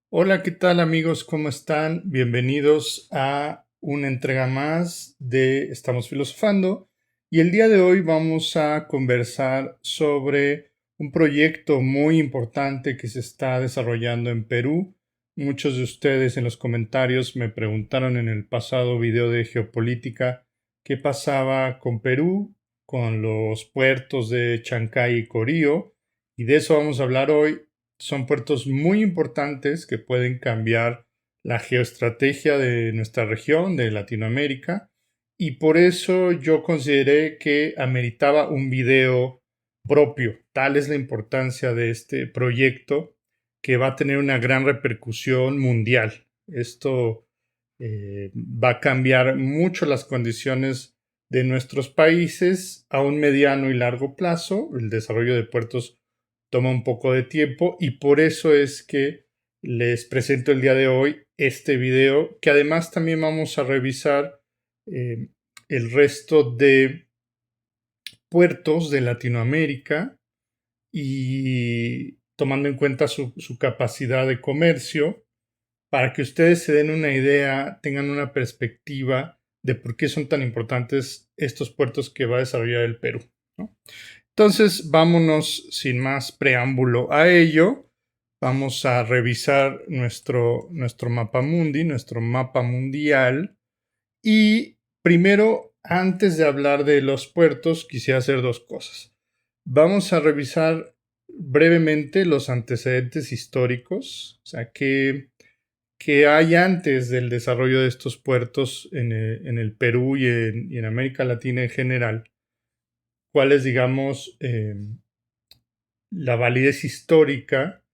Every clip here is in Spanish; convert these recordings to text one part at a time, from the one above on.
Hola, ¿qué tal amigos? ¿Cómo están? Bienvenidos a una entrega más de Estamos Filosofando. Y el día de hoy vamos a conversar sobre un proyecto muy importante que se está desarrollando en Perú. Muchos de ustedes en los comentarios me preguntaron en el pasado video de geopolítica qué pasaba con Perú, con los puertos de Chancay y Corío. Y de eso vamos a hablar hoy. Son puertos muy importantes que pueden cambiar la geoestrategia de nuestra región, de Latinoamérica, y por eso yo consideré que ameritaba un video propio. Tal es la importancia de este proyecto que va a tener una gran repercusión mundial. Esto va a cambiar mucho las condiciones de nuestros países a un mediano y largo plazo. El desarrollo de puertos toma un poco de tiempo y por eso es que les presento el día de hoy este video, que además también vamos a revisar eh, el resto de puertos de Latinoamérica y tomando en cuenta su capacidad de comercio para que ustedes se den una idea, tengan una perspectiva de por qué son tan importantes estos puertos que va a desarrollar el Perú, ¿no? Entonces, vámonos sin más preámbulo a ello. Vamos a revisar nuestro mapa mundi, nuestro mapa mundial. Y primero, antes de hablar de los puertos, quisiera hacer dos cosas. Vamos a revisar brevemente los antecedentes históricos, o sea, qué hay antes del desarrollo de estos puertos en el Perú y en América Latina en general. ¿Cuál es, digamos, la validez histórica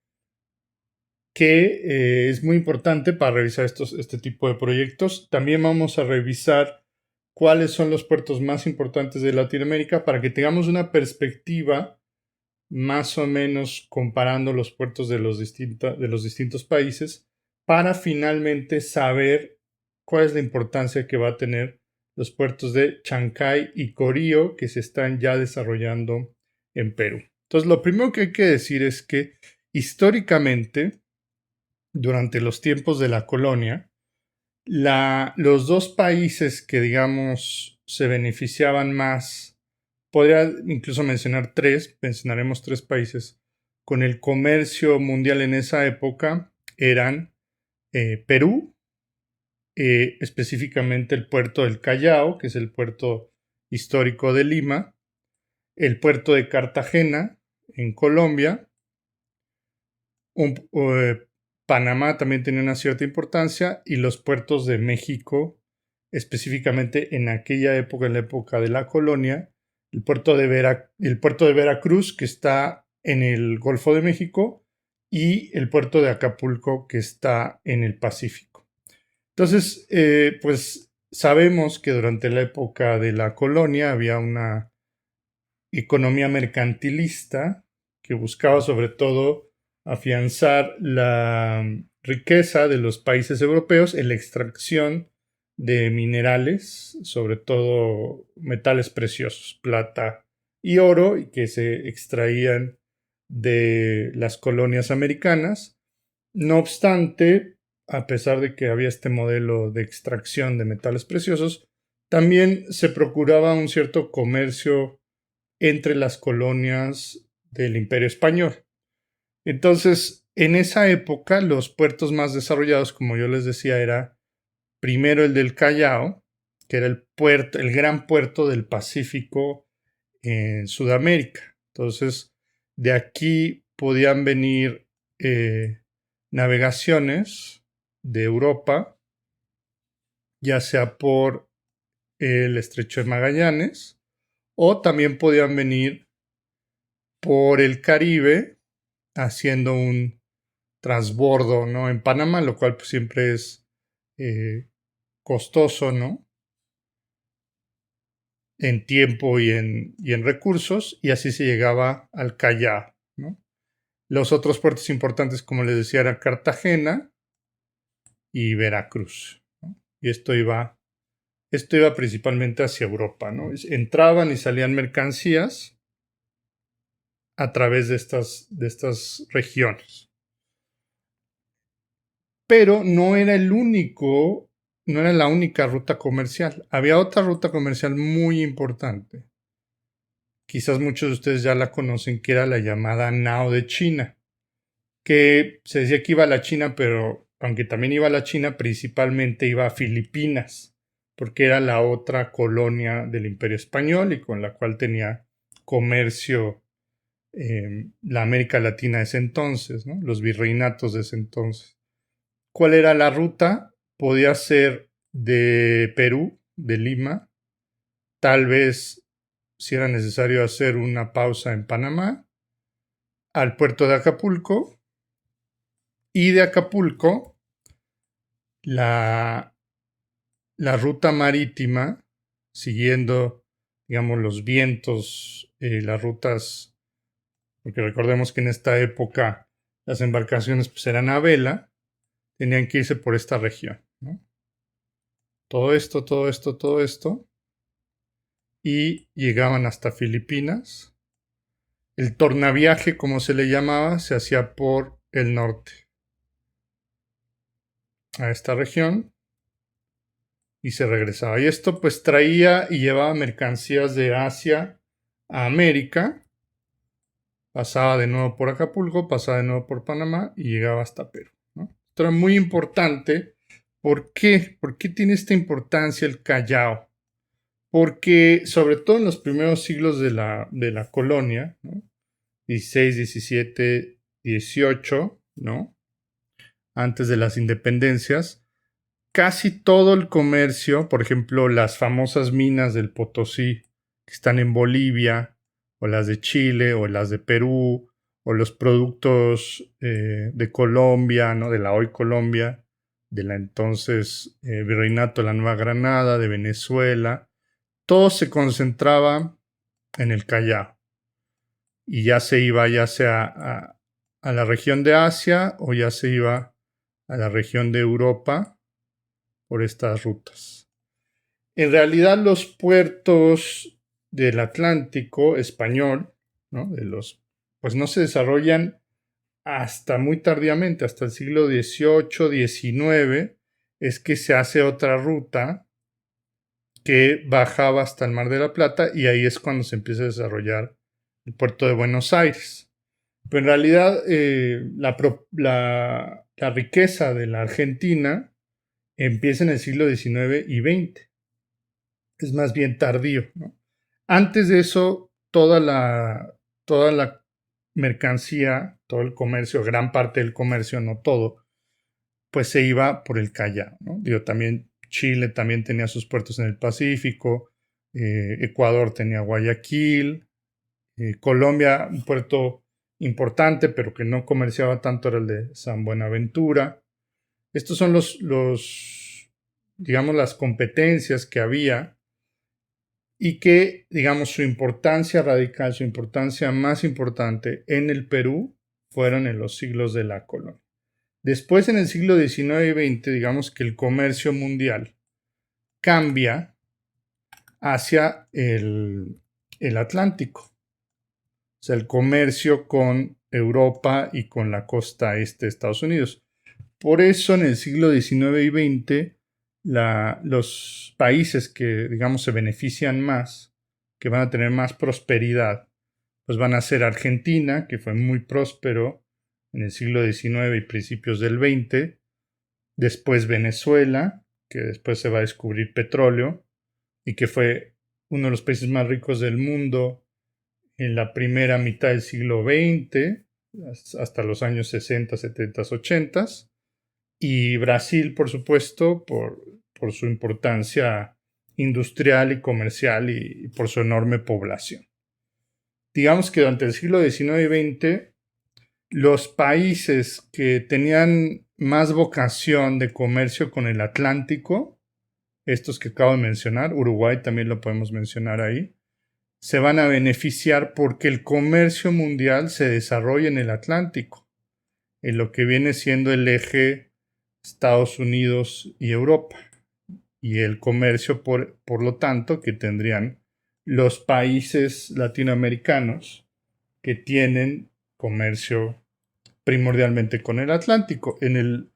que es muy importante para revisar este tipo de proyectos? También vamos a revisar cuáles son los puertos más importantes de Latinoamérica para que tengamos una perspectiva más o menos comparando los puertos de los distintos países para finalmente saber cuál es la importancia que va a tener los puertos de Chancay y Corío que se están ya desarrollando en Perú. Entonces, lo primero que hay que decir es que históricamente, durante los tiempos de la colonia, los dos países que, digamos, se beneficiaban más, podría incluso mencionar tres, mencionaremos tres países, con el comercio mundial en esa época, eran Perú, específicamente el puerto del Callao, que es el puerto histórico de Lima, el puerto de Cartagena, en Colombia, un, Panamá también tenía una cierta importancia y los puertos de México, específicamente en aquella época, en la época de la colonia, el puerto de Veracruz, que está en el Golfo de México, y el puerto de Acapulco, que está en el Pacífico. Entonces, pues sabemos que durante la época de la colonia había una economía mercantilista que buscaba sobre todo afianzar la riqueza de los países europeos en la extracción de minerales, sobre todo metales preciosos, plata y oro, y que se extraían de las colonias americanas. No obstante, a pesar de que había este modelo de extracción de metales preciosos, también se procuraba un cierto comercio entre las colonias del Imperio Español. Entonces, en esa época, los puertos más desarrollados, como yo les decía, era primero el del Callao, que era el gran puerto del Pacífico en Sudamérica. Entonces, de aquí podían venir navegaciones de Europa, ya sea por el Estrecho de Magallanes, o también podían venir por el Caribe, haciendo un transbordo, ¿no? En Panamá, lo cual pues, siempre es eh, costoso, ¿no? En tiempo y en recursos, y así se llegaba al Callao, ¿no? Los otros puertos importantes, como les decía, eran Cartagena y Veracruz, ¿no? Y esto iba principalmente hacia Europa, ¿no? Entraban y salían mercancías a través de estas regiones. pero no era no era la única ruta comercial. Había otra ruta comercial muy importante. Quizás muchos de ustedes ya la conocen, que era la llamada Nao de China, que se decía que iba a la China, pero aunque también iba a la China, principalmente iba a Filipinas, porque era la otra colonia del Imperio Español y con la cual tenía comercio la América Latina de ese entonces, ¿no? Los virreinatos de ese entonces. ¿Cuál era la ruta? Podía ser de Perú, de Lima, tal vez si era necesario hacer una pausa en Panamá, al puerto de Acapulco, y de Acapulco la ruta marítima, siguiendo, digamos, los vientos, las rutas, porque recordemos que en esta época las embarcaciones pues, eran a vela, tenían que irse por esta región, ¿no? Todo esto, y llegaban hasta Filipinas. El tornaviaje, como se le llamaba, se hacía por el norte, a esta región, y se regresaba. Y esto pues traía y llevaba mercancías de Asia a América, pasaba de nuevo por Acapulco, pasaba de nuevo por Panamá y llegaba hasta Perú, ¿no? Esto era muy importante. ¿Por qué? ¿Por qué tiene esta importancia el Callao? Porque sobre todo en los primeros siglos de la colonia, ¿no? 16, 17, 18, ¿no? Antes de las independencias, casi todo el comercio, por ejemplo, las famosas minas del Potosí que están en Bolivia, o las de Chile, o las de Perú, o los productos de Colombia, ¿no? De la hoy Colombia, de la entonces Virreinato de la Nueva Granada, de Venezuela, todo se concentraba en el Callao y ya se iba ya sea a la región de Asia o ya se iba a la región de Europa por estas rutas. En realidad los puertos del Atlántico español, ¿no? Pues no se desarrollan hasta muy tardíamente, hasta el siglo XVIII, XIX, es que se hace otra ruta que bajaba hasta el Mar de la Plata y ahí es cuando se empieza a desarrollar el puerto de Buenos Aires. Pero en realidad la riqueza de la Argentina empieza en el siglo XIX y XX. Es más bien tardío, ¿no? Antes de eso, toda la mercancía, todo el comercio, gran parte del comercio, no todo, pues se iba por el Callao, ¿no? Digo, también Chile también tenía sus puertos en el Pacífico, Ecuador tenía Guayaquil, Colombia, un puerto importante, pero que no comerciaba tanto, era el de San Buenaventura. Estos son digamos, las competencias que había y que, digamos, su importancia radical, su importancia más importante en el Perú fueron en los siglos de la colonia. Después, en el siglo XIX y XX, digamos que el comercio mundial cambia hacia el Atlántico. O sea, el comercio con Europa y con la costa este de Estados Unidos. Por eso, en el siglo XIX y XX, los países que, digamos, se benefician más, que van a tener más prosperidad, pues van a ser Argentina, que fue muy próspero en el siglo XIX y principios del XX, después Venezuela, que después se va a descubrir petróleo y que fue uno de los países más ricos del mundo en la primera mitad del siglo XX, hasta los años 60, 70, 80, y Brasil, por supuesto, por su importancia industrial y comercial y por su enorme población. Digamos que durante el siglo XIX y XX, los países que tenían más vocación de comercio con el Atlántico, estos que acabo de mencionar, Uruguay también lo podemos mencionar ahí, se van a beneficiar porque el comercio mundial se desarrolla en el Atlántico, en lo que viene siendo el eje Estados Unidos y Europa, y el comercio, por lo tanto, que tendrían los países latinoamericanos que tienen comercio primordialmente con el Atlántico. En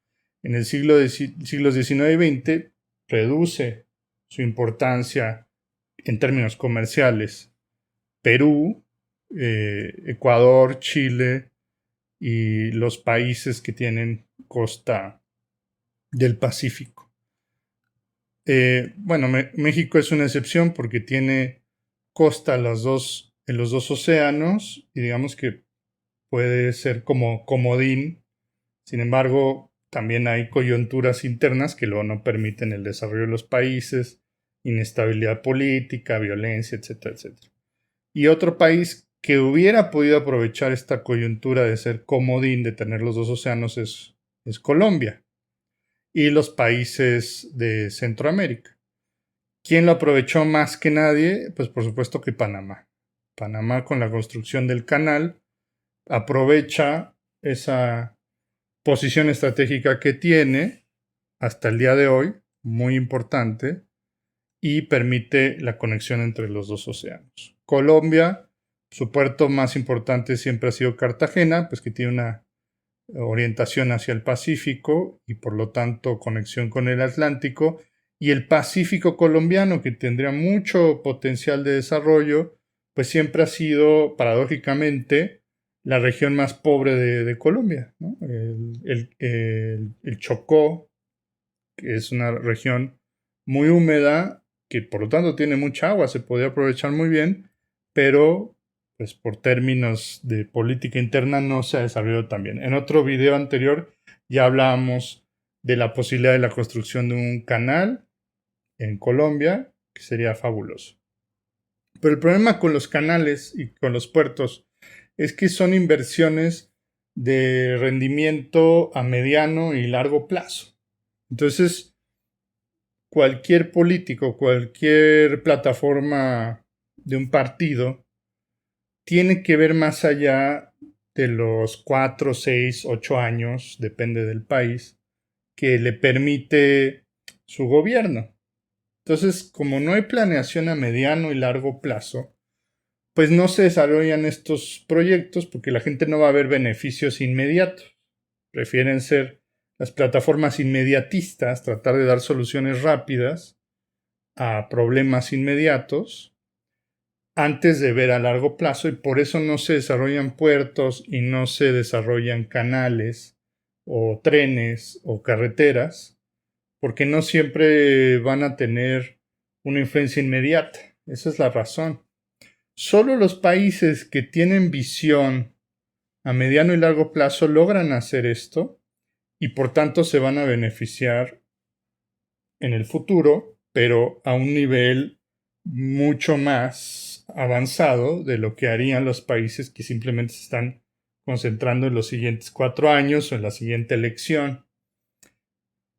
en el siglos XIX y XX reduce su importancia en términos comerciales. Perú, Ecuador, Chile y los países que tienen costa del Pacífico. Bueno, México es una excepción porque tiene costa en los dos océanos y digamos que puede ser como comodín. Sin embargo, también hay coyunturas internas que luego no permiten el desarrollo de los países, inestabilidad política, violencia, etcétera, etcétera. Y otro país que hubiera podido aprovechar esta coyuntura de ser comodín, de tener los dos océanos, es Colombia y los países de Centroamérica. ¿Quién lo aprovechó más que nadie? Pues por supuesto que Panamá. Panamá, con la construcción del canal, aprovecha esa posición estratégica que tiene hasta el día de hoy, muy importante, y permite la conexión entre los dos océanos. Colombia, su puerto más importante siempre ha sido Cartagena, pues que tiene una orientación hacia el Pacífico y por lo tanto conexión con el Atlántico, y el Pacífico colombiano, que tendría mucho potencial de desarrollo, pues siempre ha sido paradójicamente la región más pobre de Colombia, ¿no? El Chocó, que es una región muy húmeda, que por lo tanto tiene mucha agua, se podría aprovechar muy bien, pero pues por términos de política interna no se ha desarrollado tan bien. En otro video anterior ya hablábamos de la posibilidad de la construcción de un canal en Colombia, que sería fabuloso. Pero el problema con los canales y con los puertos es que son inversiones de rendimiento a mediano y largo plazo. Entonces, cualquier político, cualquier plataforma de un partido tiene que ver más allá de los 4, 6, 8 años, depende del país, que le permite su gobierno. Entonces, como no hay planeación a mediano y largo plazo, pues no se desarrollan estos proyectos porque la gente no va a ver beneficios inmediatos. Prefieren ser las plataformas inmediatistas, tratar de dar soluciones rápidas a problemas inmediatos antes de ver a largo plazo, y por eso no se desarrollan puertos y no se desarrollan canales o trenes o carreteras, porque no siempre van a tener una influencia inmediata. Esa es la razón. Solo los países que tienen visión a mediano y largo plazo logran hacer esto y por tanto se van a beneficiar en el futuro, pero a un nivel mucho más avanzado de lo que harían los países que simplemente se están concentrando en los siguientes 4 años o en la siguiente elección.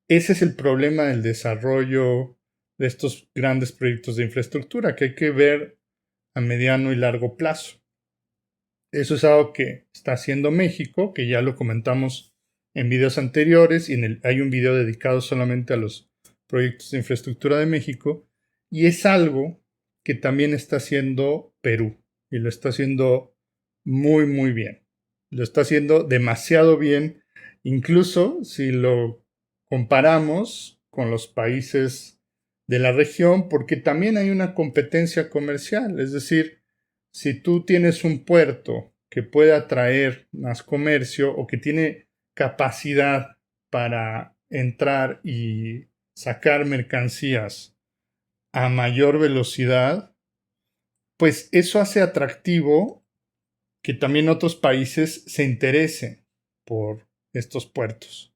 Ese es el problema del desarrollo de estos grandes proyectos de infraestructura, que hay que ver a mediano y largo plazo. Eso es algo que está haciendo México, que ya lo comentamos en videos anteriores, y hay un video dedicado solamente a los proyectos de infraestructura de México, y es algo que también está haciendo Perú, y lo está haciendo muy, muy bien. Lo está haciendo demasiado bien, incluso si lo comparamos con los países de la región, porque también hay una competencia comercial, es decir, si tú tienes un puerto que puede atraer más comercio o que tiene capacidad para entrar y sacar mercancías a mayor velocidad, pues eso hace atractivo que también otros países se interesen por estos puertos,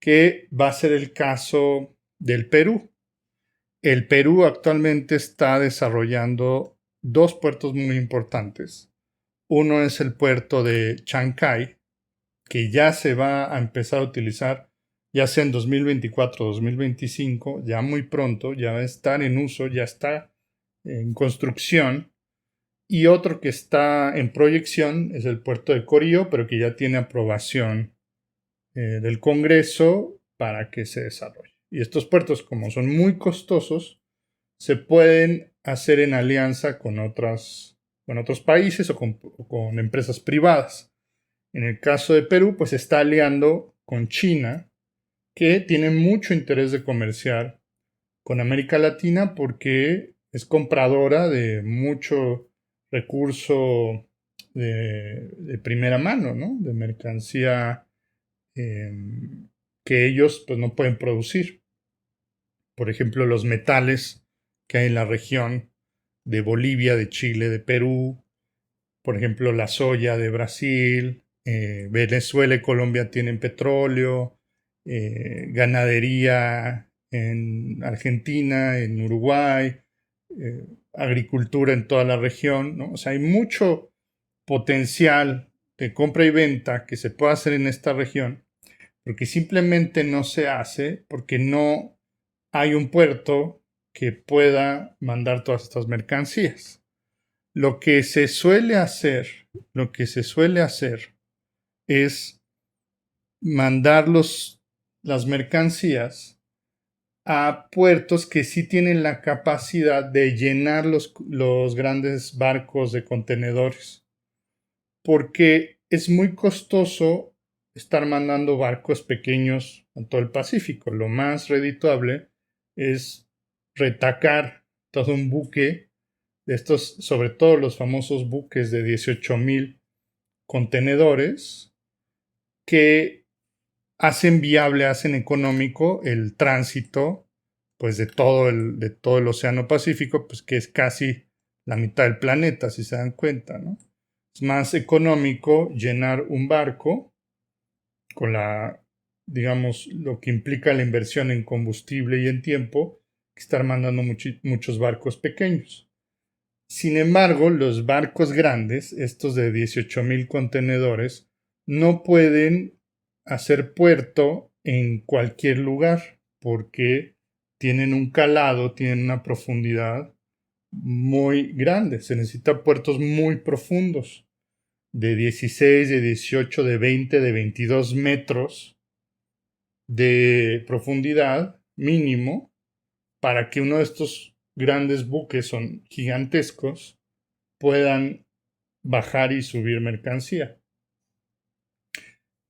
que va a ser el caso del Perú. El Perú actualmente está desarrollando 2 puertos muy importantes. Uno es el puerto de Chancay, que ya se va a empezar a utilizar, ya sea en 2024 o 2025, ya muy pronto, ya va a estar en uso, ya está en construcción. Y otro que está en proyección es el puerto de Corío, pero que ya tiene aprobación del Congreso para que se desarrolle. Y estos puertos, como son muy costosos, se pueden hacer en alianza con otros países o con empresas privadas. En el caso de Perú, pues se está aliando con China que tiene mucho interés de comerciar con América Latina porque es compradora de mucho recurso de primera mano, ¿no? De mercancía que ellos pues, no pueden producir. Por ejemplo, los metales que hay en la región de Bolivia, de Chile, de Perú, por ejemplo, la soya de Brasil, Venezuela y Colombia tienen petróleo, ganadería en Argentina, en Uruguay, agricultura en toda la región, ¿no? O sea, hay mucho potencial de compra y venta que se puede hacer en esta región, porque simplemente no se hace porque no hay un puerto que pueda mandar todas estas mercancías. Lo que se suele hacer, lo que se suele hacer es mandar las mercancías a puertos que sí tienen la capacidad de llenar los grandes barcos de contenedores, porque es muy costoso estar mandando barcos pequeños a todo el Pacífico. Lo más redituable es retacar todo un buque de estos, sobre todo los famosos buques de 18,000 contenedores, que hacen viable, hacen económico el tránsito pues de todo el Océano Pacífico, pues que es casi la mitad del planeta, si se dan cuenta, ¿no? Es más económico llenar un barco con digamos, lo que implica la inversión en combustible y en tiempo, que estar mandando muchos barcos pequeños. Sin embargo, los barcos grandes, estos de 18,000 contenedores, no pueden hacer puerto en cualquier lugar porque tienen un calado, tienen una profundidad muy grande. Se necesitan puertos muy profundos, de 16, de 18, de 20, de 22 metros de profundidad mínimo para que uno de estos grandes buques, son gigantescos, puedan bajar y subir mercancía.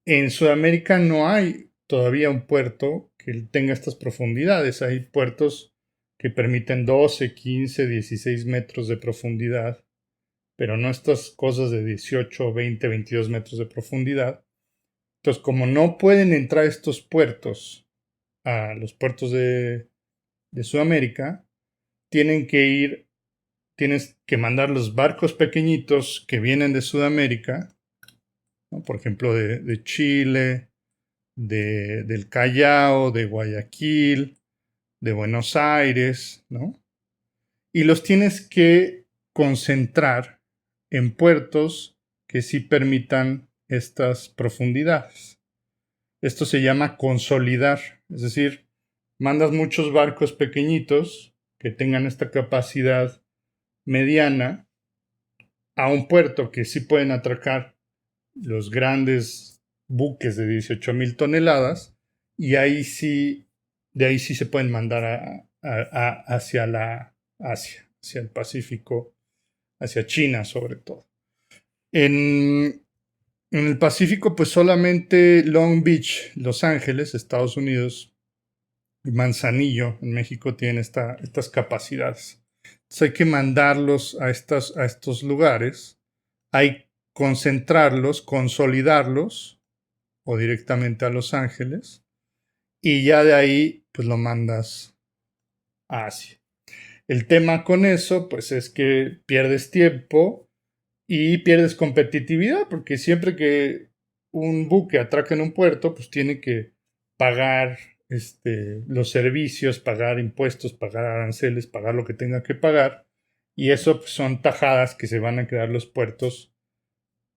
En Sudamérica no hay todavía un puerto que tenga estas profundidades. Hay puertos que permiten 12, 15, 16 metros de profundidad, pero no estas cosas de 18, 20, 22 metros de profundidad. Entonces, como no pueden entrar estos puertos a los puertos de Sudamérica, tienes que mandar los barcos pequeñitos que vienen de Sudamérica, ¿no? Por ejemplo, de Chile, del Callao, de Guayaquil, de Buenos Aires, ¿no? Y los tienes que concentrar en puertos que sí permitan estas profundidades. Esto se llama consolidar, es decir, mandas muchos barcos pequeñitos que tengan esta capacidad mediana a un puerto que sí pueden atracar los grandes buques de 18,000 toneladas, y de ahí sí se pueden mandar hacia Asia, hacia el Pacífico, hacia China sobre todo. En el Pacífico, pues solamente Long Beach, Los Ángeles, Estados Unidos, y Manzanillo, en México, tienen estas capacidades. Entonces hay que mandarlos a estos lugares, hay concentrarlos, consolidarlos, o directamente a Los Ángeles, y ya de ahí pues lo mandas a Asia. El tema con eso pues es que pierdes tiempo y pierdes competitividad, porque siempre que un buque atraca en un puerto pues tiene que pagar los servicios, pagar impuestos, pagar aranceles, pagar lo que tenga que pagar, y eso pues, son tajadas que se van a quedar los puertos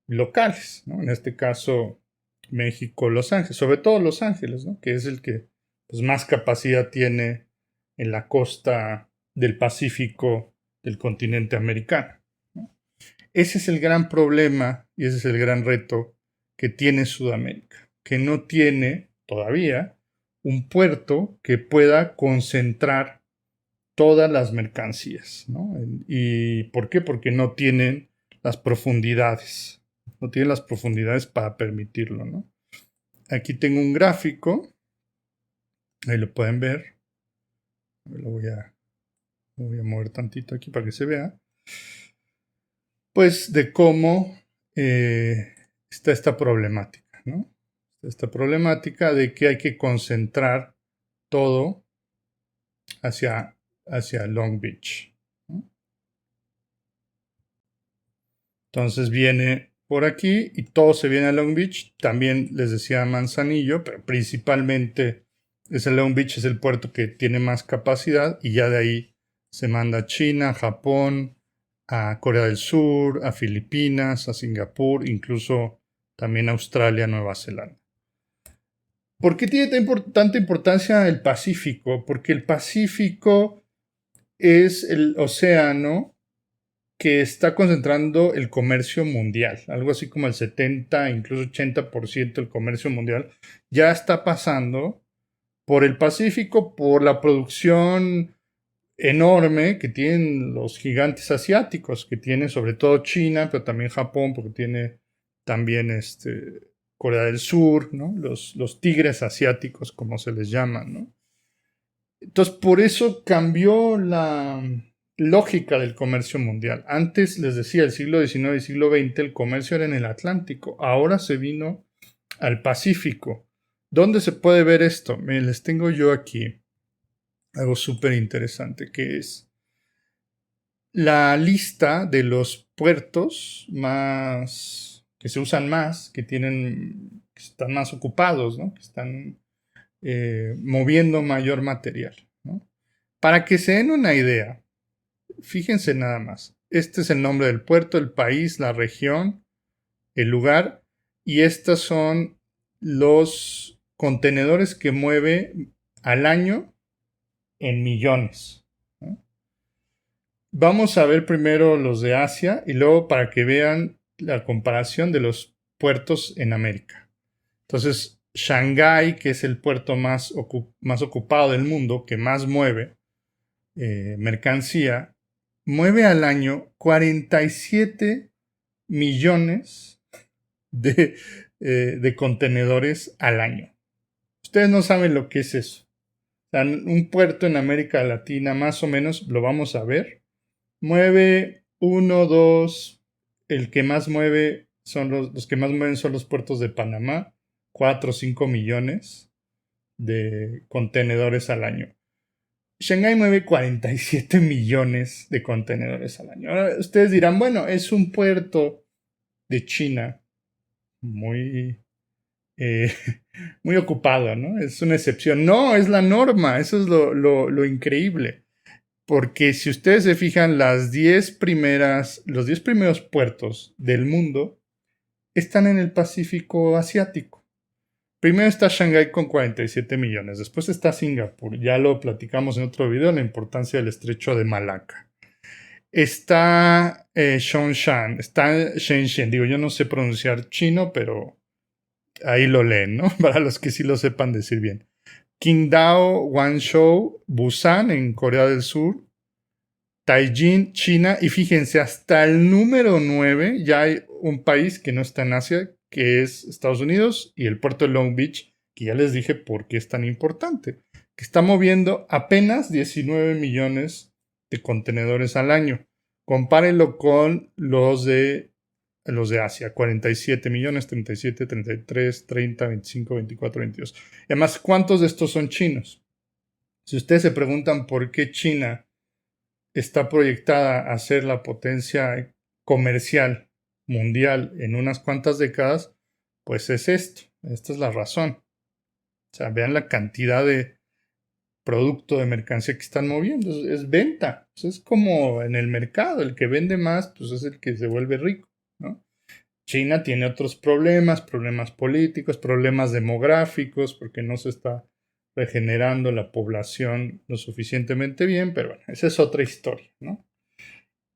locales, ¿no? En este caso México, Los Ángeles, sobre todo Los Ángeles, ¿no? Que es el que pues, más capacidad tiene en la costa del Pacífico del continente americano, ¿no? Ese es el gran problema y ese es el gran reto que tiene Sudamérica, que no tiene todavía un puerto que pueda concentrar todas las mercancías, ¿no? ¿Y por qué? Porque no tienen las profundidades. No tienen las profundidades para permitirlo, ¿no? Aquí tengo un gráfico Ahí lo pueden ver. Lo voy a mover tantito aquí para que se vea. Pues de cómo está esta problemática, ¿no? Esta problemática de que hay que concentrar todo hacia Long Beach, ¿no? Entonces viene por aquí y todo se viene a Long Beach. También les decía Manzanillo, pero principalmente ese Long Beach es el puerto que tiene más capacidad y ya de ahí se manda a China, a Japón, a Corea del Sur, a Filipinas, a Singapur, incluso también a Australia, Nueva Zelanda. ¿Por qué tiene tanta importancia el Pacífico? Porque el Pacífico es el océano que está concentrando el comercio mundial, algo así como el 70, incluso 80% del comercio mundial ya está pasando por el Pacífico, por la producción enorme que tienen los gigantes asiáticos, que tiene sobre todo China, pero también Japón, porque tiene también Corea del Sur, ¿no? Los tigres asiáticos, como se les llama, ¿no? Entonces, por eso cambió la lógica del comercio mundial. Antes, les decía, el siglo XIX y siglo XX, el comercio era en el Atlántico. Ahora se vino al Pacífico. ¿Dónde se puede ver esto? Me les tengo yo aquí algo súper interesante, que es la lista de los puertos más que se usan más, que están más ocupados, ¿no? Que están moviendo mayor material, ¿no? Para que se den una idea, fíjense nada más. Este es el nombre del puerto, el país, la región, el lugar, y estos son los contenedores que mueve al año en millones, ¿no? Vamos a ver primero los de Asia y luego para que vean la comparación de los puertos en América. Entonces, Shanghái, que es el puerto más ocupado del mundo, que más mueve mercancía, mueve al año 47 millones de contenedores al año. Ustedes no saben lo que es eso. O sea, un puerto en América Latina, más o menos, lo vamos a ver. Mueve 1, 2. El que más mueve son los que más mueven son los puertos de Panamá. 4 o 5 millones de contenedores al año. Shanghái mueve 47 millones de contenedores al año. Ahora ustedes dirán, bueno, es un puerto de China muy, eh, muy ocupado, ¿no? Es una excepción. No, es la norma. Eso es lo increíble. Porque si ustedes se fijan, los 10 primeros puertos del mundo están en el Pacífico Asiático. Primero está Shanghái con 47 millones, después está Singapur, ya lo platicamos en otro video, la importancia del estrecho de Malaca. Está Zhongshan, está Shenzhen, digo, yo no sé pronunciar chino, pero ahí lo leen, ¿no? Para los que sí lo sepan decir bien. Qingdao, Guangzhou, Busan en Corea del Sur, Taiyín, China, y fíjense, hasta el número 9 ya hay un país que no está en Asia, que es Estados Unidos, y el puerto de Long Beach, que ya les dije por qué es tan importante, que está moviendo apenas 19 millones de contenedores al año. Compárenlo con los de Asia, 47 millones, 37, 33, 30, 25, 24, 22. Y además, ¿cuántos de estos son chinos? Si ustedes se preguntan por qué China está proyectada a ser la potencia comercial mundial en unas cuantas décadas, pues es esto. Esta es la razón. O sea, vean la cantidad de producto de mercancía que están moviendo. Es venta. Pues es como en el mercado. El que vende más, pues es el que se vuelve rico, ¿no? China tiene otros problemas políticos, problemas demográficos, porque no se está regenerando la población lo suficientemente bien, pero bueno, esa es otra historia, ¿no?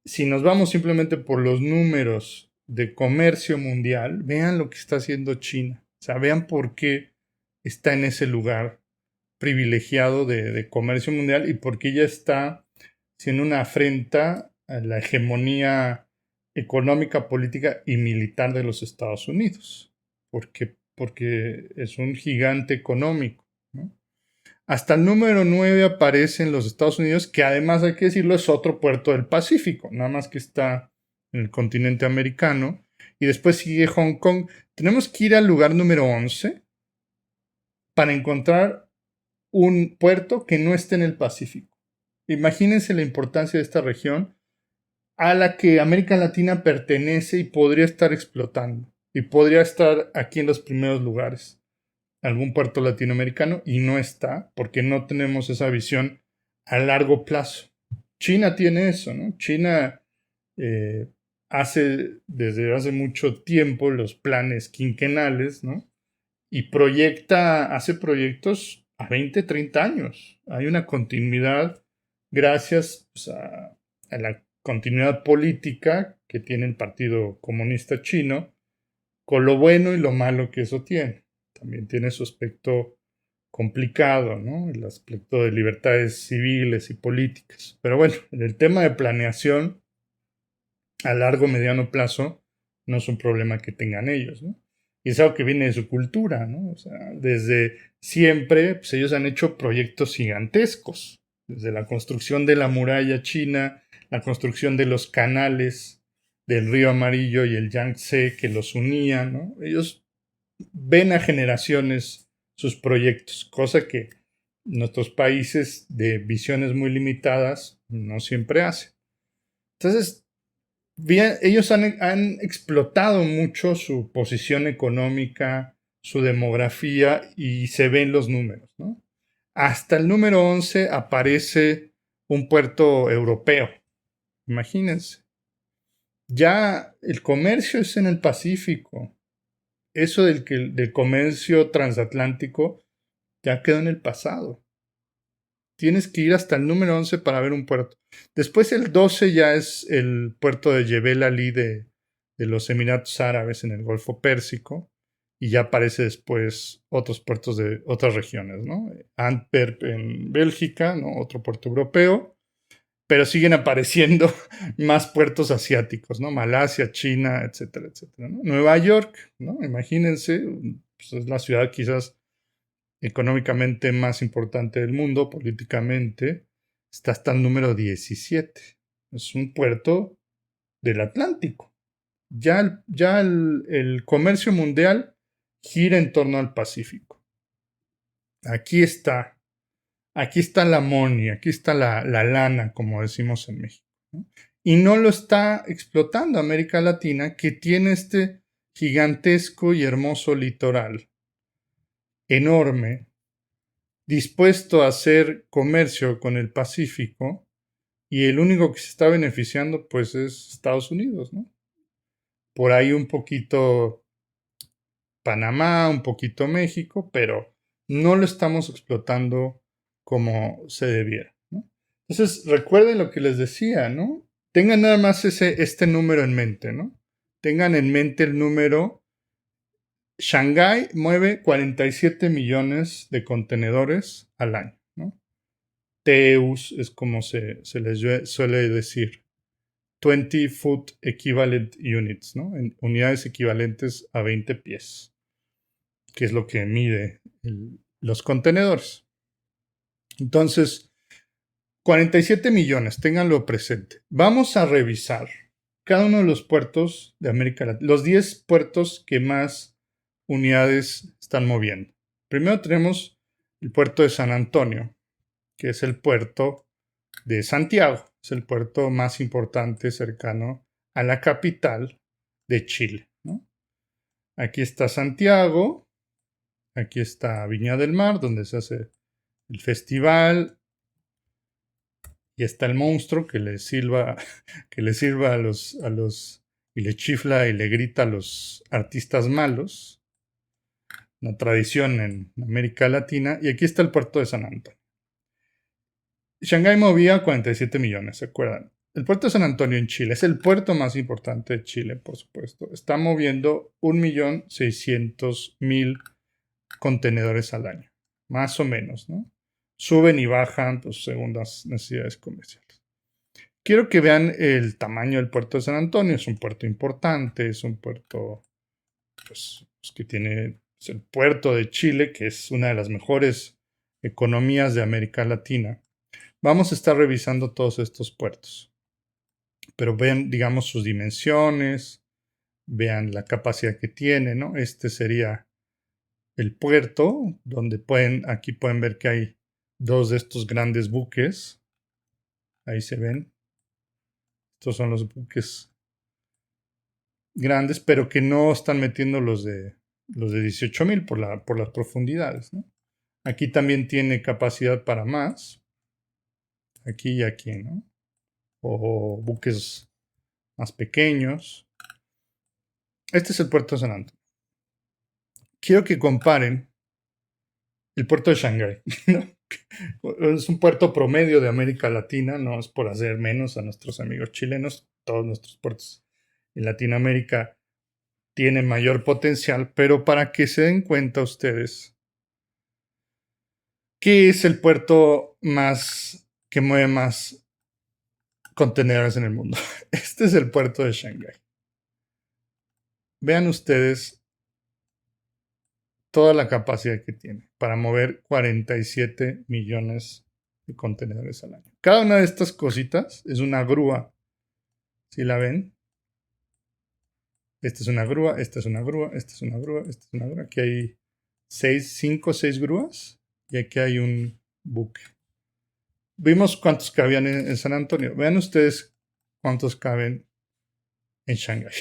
Si nos vamos simplemente por los números de comercio mundial, vean lo que está haciendo China. O sea, vean por qué está en ese lugar privilegiado de comercio mundial y por qué ella está siendo una afrenta a la hegemonía económica, política y militar de los Estados Unidos. Porque es un gigante económico, ¿no? Hasta el número 9 aparece en los Estados Unidos, que además hay que decirlo es otro puerto del Pacífico, nada más que está en el continente americano. Y después sigue Hong Kong. Tenemos que ir al lugar número 11 para encontrar un puerto que no esté en el Pacífico. Imagínense la importancia de esta región a la que América Latina pertenece y podría estar explotando. Y podría estar aquí en los primeros lugares. Algún puerto latinoamericano y no está porque no tenemos esa visión a largo plazo. China tiene eso, ¿no? China hace desde hace mucho tiempo los planes quinquenales, ¿no? Y hace proyectos a 20, 30 años. Hay una continuidad gracias pues, a la continuidad política que tiene el Partido Comunista Chino, con lo bueno y lo malo que eso tiene. También tiene su aspecto complicado, ¿no? El aspecto de libertades civiles y políticas. Pero bueno, en el tema de planeación a largo mediano plazo no es un problema que tengan ellos, ¿no? Y es algo que viene de su cultura, ¿no? O sea, desde siempre, pues ellos han hecho proyectos gigantescos, desde la construcción de la muralla china, la construcción de los canales del Río Amarillo y el Yangtze que los unían, ¿no? Ellos ven a generaciones sus proyectos, cosa que nuestros países de visiones muy limitadas no siempre hacen. Entonces, bien, ellos han explotado mucho su posición económica, su demografía y se ven los números, ¿no? Hasta el número 11 aparece un puerto europeo. Imagínense. Ya el comercio es en el Pacífico. Eso del comercio transatlántico ya quedó en el pasado. Tienes que ir hasta el número 11 para ver un puerto. Después el 12 ya es el puerto de Jebel Ali de los Emiratos Árabes en el Golfo Pérsico. Y ya aparece después otros puertos de otras regiones, ¿no? Antwerp en Bélgica, ¿no? Otro puerto europeo. Pero siguen apareciendo más puertos asiáticos, ¿no? Malasia, China, etcétera, etcétera, ¿no? Nueva York, ¿no? Imagínense, pues es la ciudad quizás económicamente más importante del mundo, políticamente, está hasta el número 17. Es un puerto del Atlántico. Ya el comercio mundial gira en torno al Pacífico. Aquí está la money, aquí está la lana, como decimos en México, ¿no? Y no lo está explotando América Latina, que tiene este gigantesco y hermoso litoral enorme, dispuesto a hacer comercio con el Pacífico, y el único que se está beneficiando pues es Estados Unidos, ¿no? Por ahí un poquito Panamá, un poquito México, pero no lo estamos explotando como se debiera, ¿no? Entonces, recuerden lo que les decía, ¿no? Tengan nada más este número en mente, ¿no? Tengan en mente el número. Shanghái mueve 47 millones de contenedores al año, ¿no? TEUs es como se les suele decir. 20 foot equivalent units, ¿no? En unidades equivalentes a 20 pies, que es lo que mide los contenedores. Entonces, 47 millones, ténganlo presente. Vamos a revisar cada uno de los puertos de América Latina, los 10 puertos que más unidades están moviendo. Primero tenemos el puerto de San Antonio, que es el puerto de Santiago. Es el puerto más importante cercano a la capital de Chile, ¿no? Aquí está Santiago, aquí está Viña del Mar, donde se hace el festival, y está el monstruo que le sirva a los y le chifla y le grita a los artistas malos, una tradición en América Latina, y aquí está el puerto de San Antonio. Shanghái movía 47 millones, ¿se acuerdan? El puerto de San Antonio en Chile es el puerto más importante de Chile, por supuesto. Está moviendo 1.600.000 contenedores al año, más o menos, ¿no? Suben y bajan pues, según las necesidades comerciales. Quiero que vean el tamaño del puerto de San Antonio. Es un puerto importante, es un puerto pues, que tiene, es el puerto de Chile, que es una de las mejores economías de América Latina, vamos a estar revisando todos estos puertos. Pero vean, digamos, sus dimensiones, vean la capacidad que tiene, ¿no? Este sería el puerto, donde aquí pueden ver que hay dos de estos grandes buques. Ahí se ven. Estos son los buques grandes, pero que no están metiendo los de 18,000 por las profundidades, ¿no? Aquí también tiene capacidad para más. Aquí y aquí, ¿no? O buques más pequeños. Este es el puerto de San Antonio. Quiero que comparen el puerto de Shanghái, ¿no? Es un puerto promedio de América Latina, no es por hacer menos a nuestros amigos chilenos, todos nuestros puertos en Latinoamérica tienen mayor potencial, pero para que se den cuenta ustedes, ¿qué es el puerto que mueve más contenedores en el mundo? Este es el puerto de Shanghái. Vean ustedes toda la capacidad que tiene para mover 47 millones de contenedores al año. Cada una de estas cositas es una grúa. ¿Sí la ven? Esta es una grúa, esta es una grúa, esta es una grúa, esta es una grúa. Aquí hay 5 o 6 grúas y aquí hay un buque. Vimos cuántos cabían en San Antonio. Vean ustedes cuántos caben en Shanghái.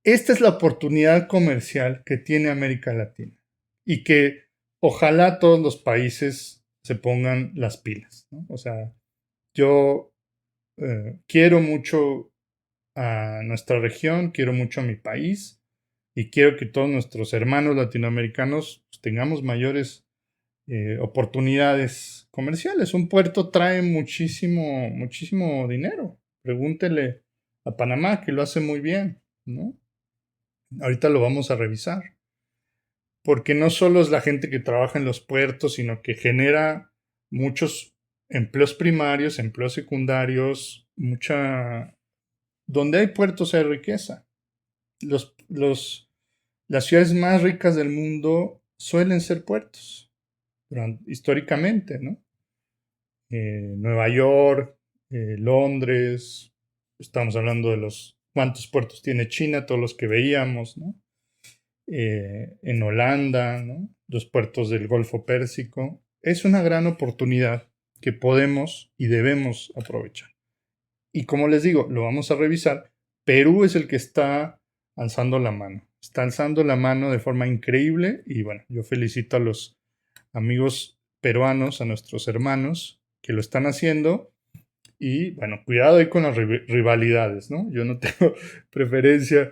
Esta es la oportunidad comercial que tiene América Latina y que ojalá todos los países se pongan las pilas, ¿no? O sea, yo quiero mucho a nuestra región, quiero mucho a mi país y quiero que todos nuestros hermanos latinoamericanos pues, tengamos mayores oportunidades comerciales. Un puerto trae muchísimo, muchísimo dinero. Pregúntele a Panamá, que lo hace muy bien, ¿no? Ahorita lo vamos a revisar. Porque no solo es la gente que trabaja en los puertos, sino que genera muchos empleos primarios, empleos secundarios, donde hay puertos hay riqueza. Las ciudades más ricas del mundo suelen ser puertos, históricamente, ¿no? Nueva York, Londres, estamos hablando de cuántos puertos tiene China, todos los que veíamos, ¿no? En Holanda, ¿no? Los puertos del Golfo Pérsico. Es una gran oportunidad que podemos y debemos aprovechar. Y como les digo, lo vamos a revisar. Perú es el que está alzando la mano. Está alzando la mano de forma increíble y bueno, yo felicito a los amigos peruanos, a nuestros hermanos que lo están haciendo. Y bueno, cuidado ahí con las rivalidades, ¿no? Yo no tengo preferencia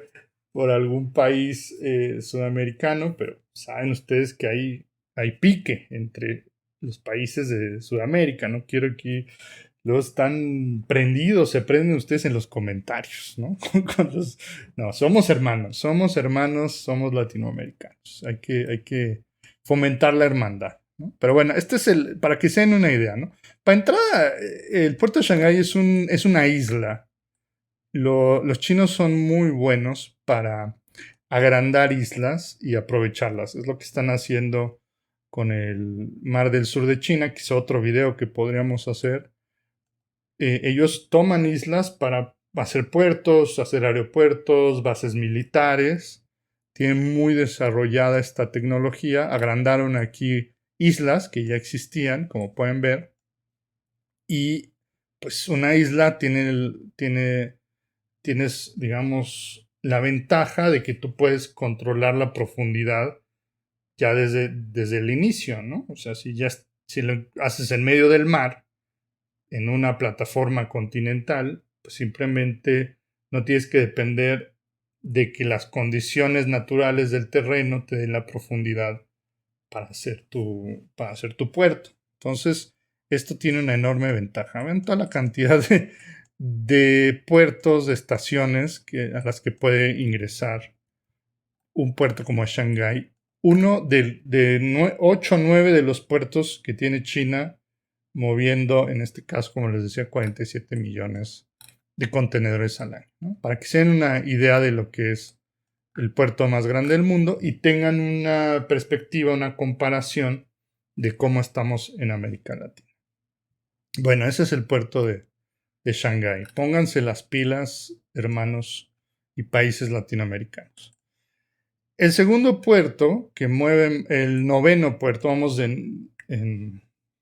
por algún país sudamericano, pero saben ustedes que hay pique entre los países de Sudamérica, ¿no? Quiero que luego están prendidos, se prenden ustedes en los comentarios, ¿no? No, somos hermanos, somos latinoamericanos. Hay que fomentar la hermandad, ¿no? Pero bueno, este es para que se den una idea, ¿no? Para entrada, el puerto de Shanghái es una isla. Los chinos son muy buenos para agrandar islas y aprovecharlas. Es lo que están haciendo con el Mar del Sur de China, que es otro video que podríamos hacer. Ellos toman islas para hacer puertos, hacer aeropuertos, bases militares. Tienen muy desarrollada esta tecnología. Agrandaron aquí islas que ya existían, como pueden ver. Y pues una isla tienes, digamos, la ventaja de que tú puedes controlar la profundidad ya desde el inicio, ¿no? O sea, si lo haces en medio del mar, en una plataforma continental, pues simplemente no tienes que depender de que las condiciones naturales del terreno te den la profundidad para hacer tu puerto. Entonces, esto tiene una enorme ventaja. Ven toda la cantidad de puertos, de estaciones a las que puede ingresar un puerto como Shanghái. Uno de 8 o 9 de los puertos que tiene China, moviendo, en este caso, como les decía, 47 millones de contenedores al año, ¿no? Para que se den una idea de lo que es el puerto más grande del mundo y tengan una perspectiva, una comparación de cómo estamos en América Latina. Bueno, ese es el puerto de Shanghái. Pónganse las pilas, hermanos y países latinoamericanos. El segundo puerto que mueve, el noveno puerto, vamos de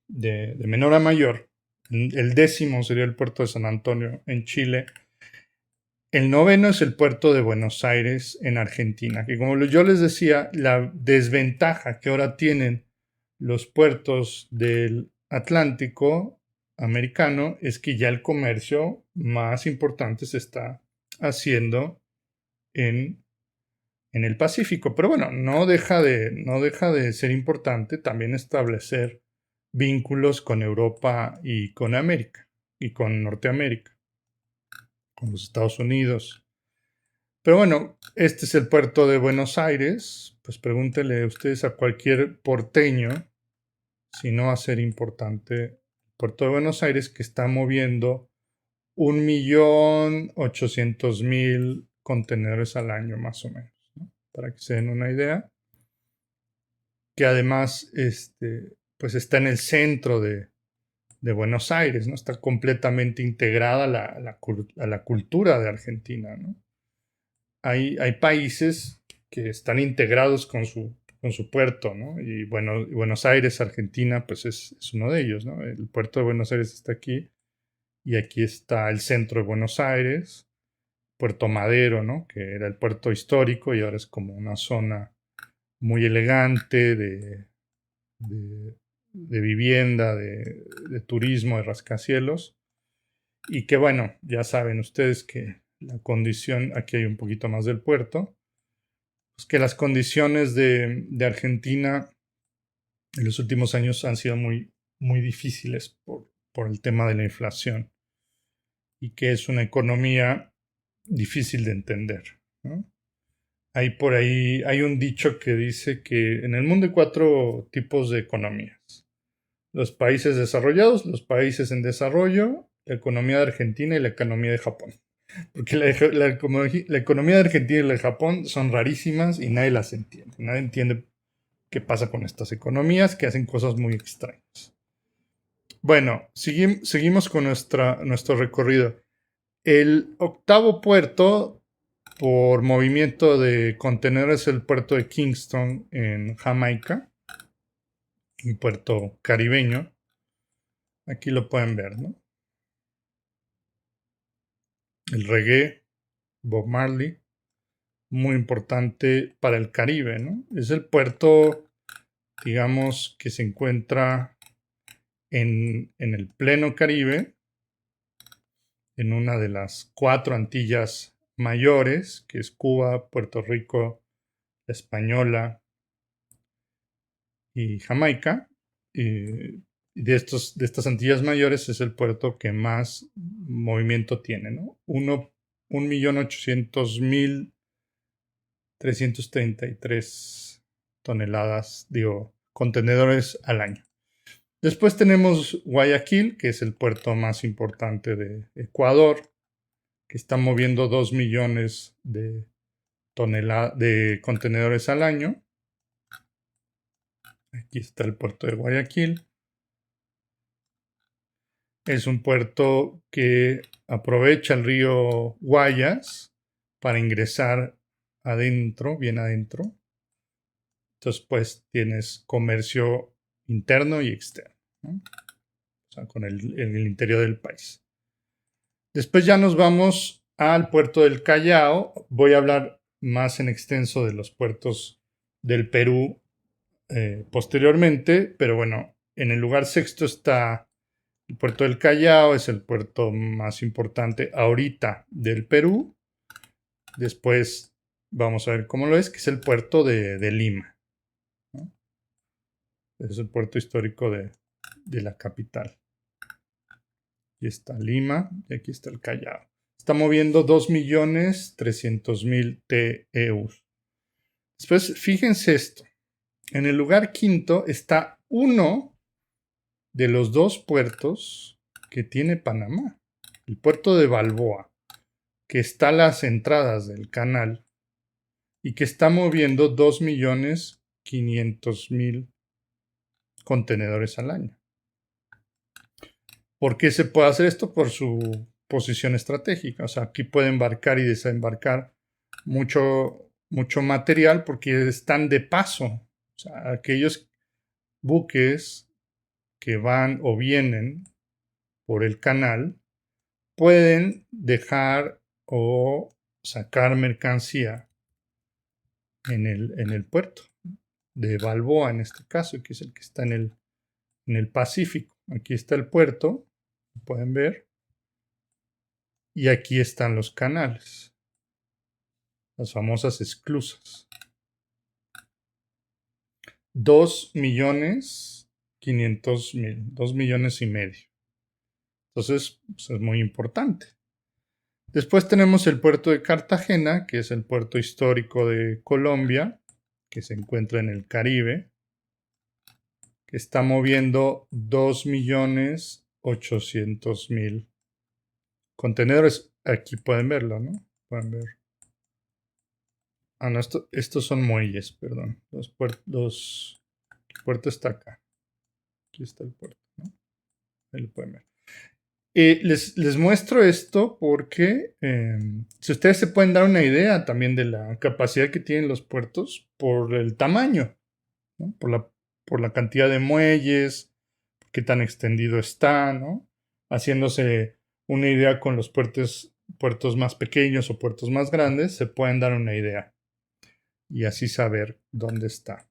menor a mayor. El décimo sería el puerto de San Antonio en Chile. El noveno es el puerto de Buenos Aires en Argentina, que como yo les decía, la desventaja que ahora tienen los puertos del Atlántico americano es que ya el comercio más importante se está haciendo en el Pacífico. Pero bueno, no deja de ser importante también establecer vínculos con Europa y con América y con Norteamérica, con los Estados Unidos. Pero bueno, este es el puerto de Buenos Aires. Pues pregúntenle ustedes a cualquier porteño si no va a ser importante el puerto de Buenos Aires, que está moviendo 1.800.000 contenedores al año más o menos, ¿no? Para que se den una idea. Que además pues está en el centro de Buenos Aires, ¿no? Está completamente integrada a la cultura de Argentina, ¿no? Hay países que están integrados con su puerto, ¿no? Y bueno, Buenos Aires, Argentina, pues es uno de ellos, ¿no? El puerto de Buenos Aires está aquí y aquí está el centro de Buenos Aires, Puerto Madero, ¿no? Que era el puerto histórico y ahora es como una zona muy elegante de vivienda, de turismo, de rascacielos. Y que bueno, ya saben ustedes que la condición, aquí hay un poquito más del puerto, pues que las condiciones de Argentina en los últimos años han sido muy, muy difíciles por el tema de la inflación y que es una economía difícil de entender, ¿no? Hay por ahí, hay un dicho que dice que en el mundo hay 4 tipos de economías: los países desarrollados, los países en desarrollo, la economía de Argentina y la economía de Japón. Porque la economía de Argentina y la de Japón son rarísimas y nadie las entiende. Nadie entiende qué pasa con estas economías que hacen cosas muy extrañas. Bueno, seguimos con nuestro recorrido. El octavo puerto por movimiento de contenedores es el puerto de Kingston en Jamaica, un puerto caribeño. Aquí lo pueden ver, ¿no? El reggae, Bob Marley, muy importante para el Caribe, ¿no? Es el puerto, digamos, que se encuentra en el pleno Caribe, en una de las 4 Antillas mayores, que es Cuba, Puerto Rico, La Española y Jamaica. De estas Antillas mayores es el puerto que más movimiento tiene, ¿no? 1.800.333 toneladas, contenedores al año. Después tenemos Guayaquil, que es el puerto más importante de Ecuador, que está moviendo 2 millones de contenedores al año. Aquí está el puerto de Guayaquil. Es un puerto que aprovecha el río Guayas para ingresar adentro, bien adentro. Entonces, pues tienes comercio interno y externo, ¿no? O sea, con el interior del país. Después ya nos vamos al puerto del Callao. Voy a hablar más en extenso de los puertos del Perú posteriormente, pero bueno, en el lugar sexto está el puerto del Callao, es el puerto más importante ahorita del Perú. Después vamos a ver cómo lo es, que es el puerto de Lima, ¿no? Es el puerto histórico de la capital. Aquí está Lima y aquí está el Callao. Está moviendo 2.300.000 TEUs. Después, fíjense esto. En el lugar quinto está uno de los 2 puertos que tiene Panamá. El puerto de Balboa, que está a las entradas del canal y que está moviendo 2.500.000 contenedores al año. ¿Por qué se puede hacer esto? Por su posición estratégica. O sea, aquí puede embarcar y desembarcar mucho material porque están de paso. O sea, aquellos buques que van o vienen por el canal pueden dejar o sacar mercancía en el puerto de Balboa, en este caso, que es el que está en el Pacífico. Aquí está el puerto, pueden ver, y aquí están los canales, las famosas esclusas. 2.500.000, 2 millones y medio. Entonces, pues es muy importante. Después tenemos el puerto de Cartagena, que es el puerto histórico de Colombia, que se encuentra en el Caribe, que está moviendo 2.800.000 contenedores. Aquí pueden verlo, ¿no? Pueden ver. Ah, no, estos son muelles, perdón. El puerto está acá. Aquí está el puerto, ¿no? Ahí lo pueden ver. Les muestro esto porque si ustedes se pueden dar una idea también de la capacidad que tienen los puertos por el tamaño, ¿no? Por la cantidad de muelles, qué tan extendido está, ¿no? Haciéndose una idea con los puertos más pequeños o puertos más grandes, se pueden dar una idea y así saber dónde está.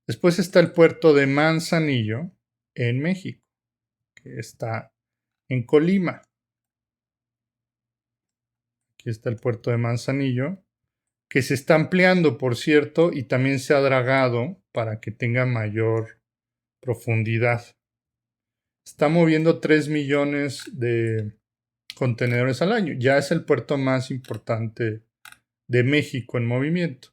Después está el puerto de Manzanillo en México, que está en Colima. Aquí está el puerto de Manzanillo, que se está ampliando, por cierto, y también se ha dragado para que tenga mayor profundidad. Está moviendo 3 millones de contenedores al año. Ya es el puerto más importante de México en movimiento.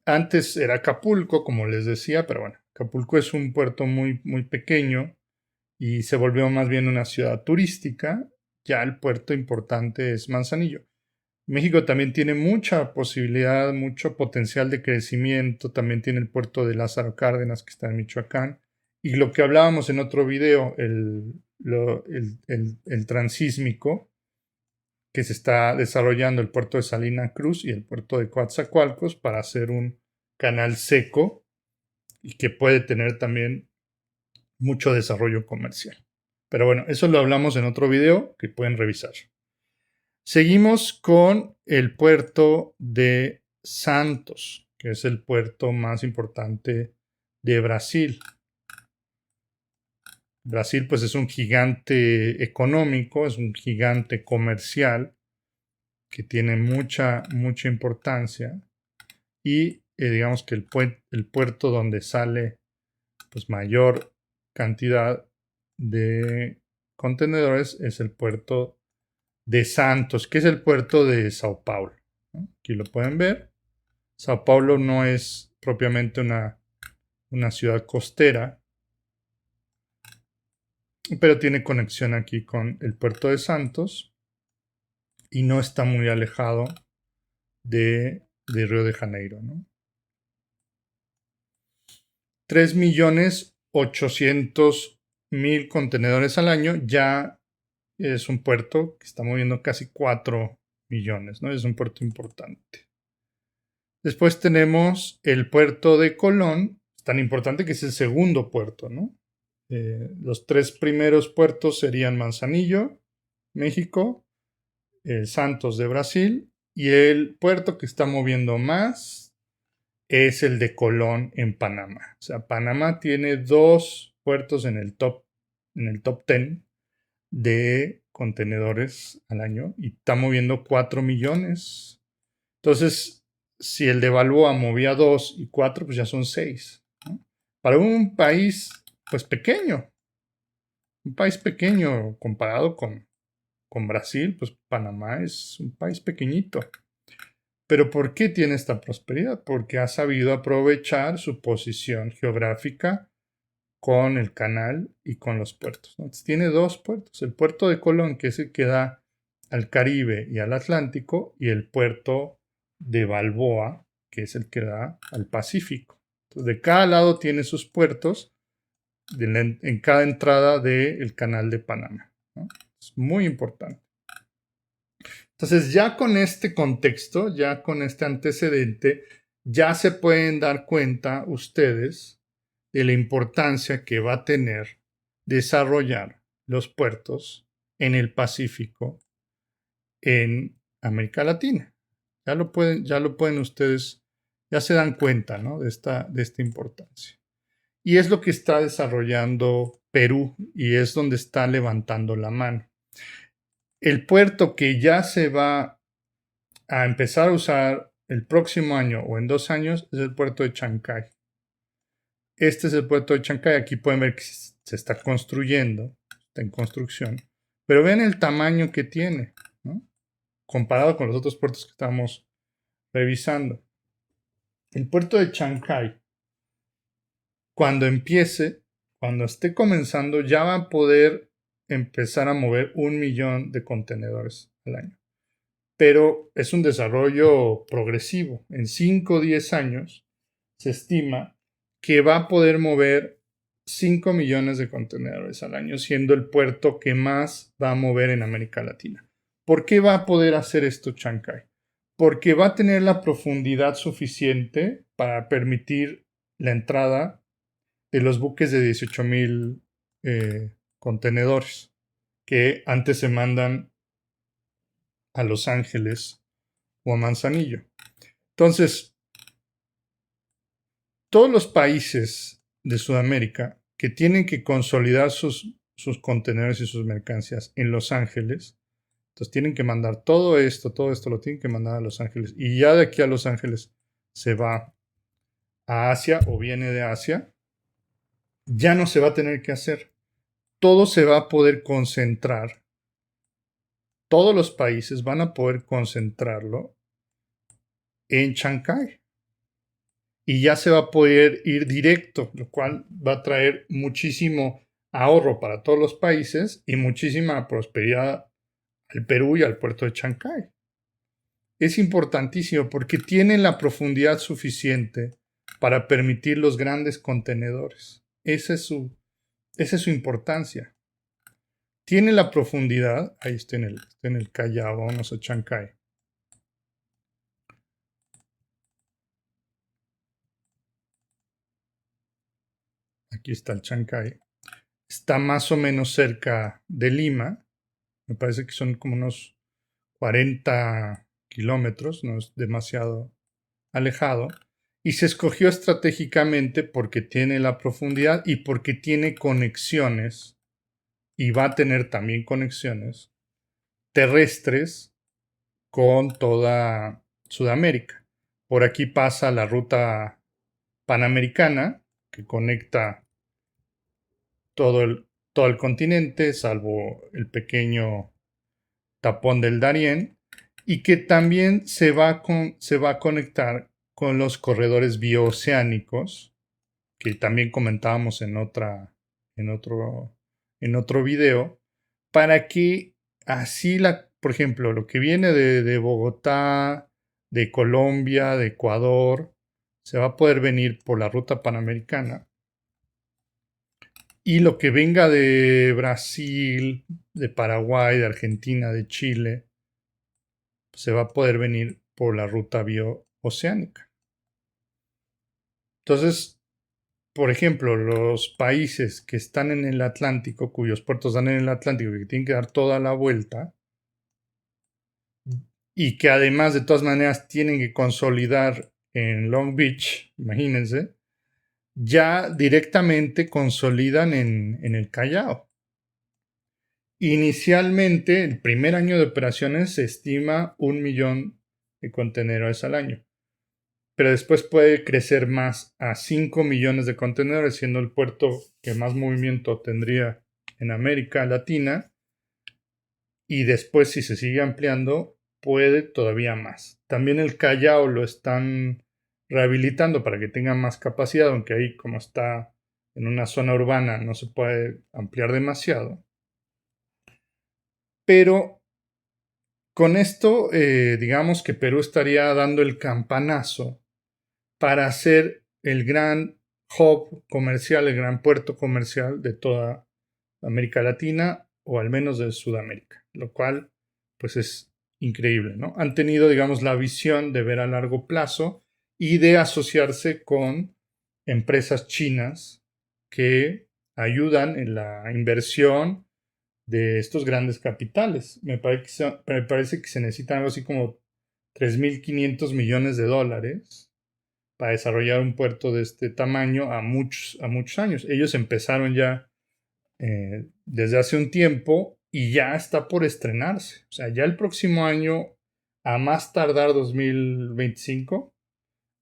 Antes era Acapulco, como les decía, pero bueno, Acapulco es un puerto muy, muy pequeño y se volvió más bien una ciudad turística. Ya el puerto importante es Manzanillo. México también tiene mucha posibilidad, mucho potencial de crecimiento. También tiene el puerto de Lázaro Cárdenas, que está en Michoacán. Y lo que hablábamos en otro video, el transísmico, que se está desarrollando el puerto de Salina Cruz y el puerto de Coatzacoalcos para hacer un canal seco y que puede tener también mucho desarrollo comercial. Pero bueno, eso lo hablamos en otro video que pueden revisar. Seguimos con el puerto de Santos, que es el puerto más importante de Brasil. Brasil pues es un gigante económico, es un gigante comercial que tiene mucha importancia y digamos que el puerto donde sale pues mayor cantidad de contenedores es el puerto de Santos, que es el puerto de Sao Paulo, ¿no? Aquí lo pueden ver. Sao Paulo no es propiamente una ciudad costera, pero tiene conexión aquí con el puerto de Santos y no está muy alejado de Río de Janeiro, ¿no? 3.800.000 contenedores al año. Ya es un puerto que está moviendo casi 4 millones, ¿no? Es un puerto importante. Después tenemos el puerto de Colón, tan importante que es el segundo puerto, ¿no? Los 3 primeros puertos serían Manzanillo, México, Santos de Brasil, y el puerto que está moviendo más es el de Colón en Panamá. O sea, Panamá tiene 2 puertos en el top 10 de contenedores al año y está moviendo 4 millones. Entonces, si el de Balboa movía 2 y 4, pues ya son 6, ¿no? Para un país, pues pequeño, comparado con Brasil, pues Panamá es un país pequeñito. Pero ¿por qué tiene esta prosperidad? Porque ha sabido aprovechar su posición geográfica con el canal y con los puertos, ¿no? Entonces, tiene 2 puertos, el puerto de Colón, que es el que da al Caribe y al Atlántico, y el puerto de Balboa, que es el que da al Pacífico. Entonces, de cada lado tiene sus puertos en cada entrada del canal de Panamá, ¿no? Es muy importante. Entonces, ya con este contexto, ya con este antecedente, ya se pueden dar cuenta ustedes de la importancia que va a tener desarrollar los puertos en el Pacífico, en América Latina. Ya lo pueden ustedes, ya se dan cuenta, ¿no? de esta importancia. Y es lo que está desarrollando Perú y es donde está levantando la mano. El puerto que ya se va a empezar a usar el próximo año o en 2 años es el puerto de Chancay. Este es el puerto de Chancay. Aquí pueden ver que se está construyendo, está en construcción. Pero vean el tamaño que tiene, ¿no? Comparado con los otros puertos que estamos revisando. El puerto de Chancay, cuando empiece, cuando esté comenzando, ya va a poder empezar a mover 1 millón de contenedores al año. Pero es un desarrollo progresivo. En 5 o 10 años se estima que va a poder mover 5 millones de contenedores al año, siendo el puerto que más va a mover en América Latina. ¿Por qué va a poder hacer esto Chancay? Porque va a tener la profundidad suficiente para permitir la entrada de los buques de 18,000 contenedores que antes se mandan a Los Ángeles o a Manzanillo. Entonces, todos los países de Sudamérica que tienen que consolidar sus contenedores y sus mercancías en Los Ángeles, entonces tienen que mandar todo esto lo tienen que mandar a Los Ángeles. Y ya de aquí a Los Ángeles se va a Asia o viene de Asia, ya no se va a tener que hacer. Todo se va a poder concentrar. Todos los países van a poder concentrarlo en Chancay. Y ya se va a poder ir directo, lo cual va a traer muchísimo ahorro para todos los países y muchísima prosperidad al Perú y al puerto de Chancay. Es importantísimo porque tiene la profundidad suficiente para permitir los grandes contenedores. Esa es su importancia. Tiene la profundidad, ahí está en el Callao, vamos a Chancay. Aquí está el Chancay. Está más o menos cerca de Lima. Me parece que son como unos 40 kilómetros, no es demasiado alejado. Y se escogió estratégicamente porque tiene la profundidad y porque tiene conexiones, y va a tener también conexiones terrestres con toda Sudamérica. Por aquí pasa la ruta panamericana que conecta todo el continente, salvo el pequeño tapón del Darién, y que también se va a conectar con los corredores bioceánicos, que también comentábamos en otro video, para que así por ejemplo, lo que viene de Bogotá, de Colombia, de Ecuador, se va a poder venir por la ruta panamericana. Y lo que venga de Brasil, de Paraguay, de Argentina, de Chile, se va a poder venir por la ruta biooceánica. Entonces, por ejemplo, los países que están en el Atlántico, cuyos puertos dan en el Atlántico y que tienen que dar toda la vuelta, y que además de todas maneras tienen que consolidar en Long Beach, imagínense, ya directamente consolidan en el Callao. Inicialmente, el primer año de operaciones se estima 1 millón de contenedores al año, pero después puede crecer más a 5 millones de contenedores, siendo el puerto que más movimiento tendría en América Latina, y después, si se sigue ampliando, puede todavía más. También el Callao lo están rehabilitando para que tenga más capacidad, aunque ahí, como está en una zona urbana, no se puede ampliar demasiado. Pero con esto, digamos que Perú estaría dando el campanazo para hacer el gran hub comercial, el gran puerto comercial de toda América Latina o al menos de Sudamérica, lo cual pues es increíble, ¿no? Han tenido, digamos, la visión de ver a largo plazo y de asociarse con empresas chinas que ayudan en la inversión de estos grandes capitales. Me parece que se necesitan algo así como 3.500 millones de dólares para desarrollar un puerto de este tamaño a muchos años. Ellos empezaron ya desde hace un tiempo y ya está por estrenarse. O sea, ya el próximo año, a más tardar 2025,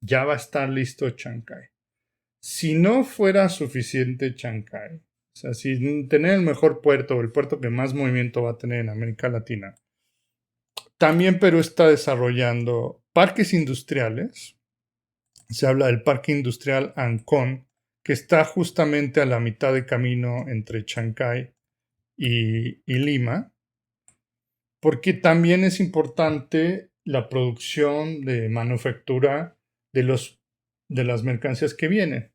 ya va a estar listo Chancay. Si no fuera suficiente Chancay, o sea, si tener el mejor puerto o el puerto que más movimiento va a tener en América Latina, también Perú está desarrollando parques industriales. Se habla del Parque Industrial Ancón, que está justamente a la mitad de camino entre Chancay y Lima, porque también es importante la producción de manufactura de las mercancías que vienen.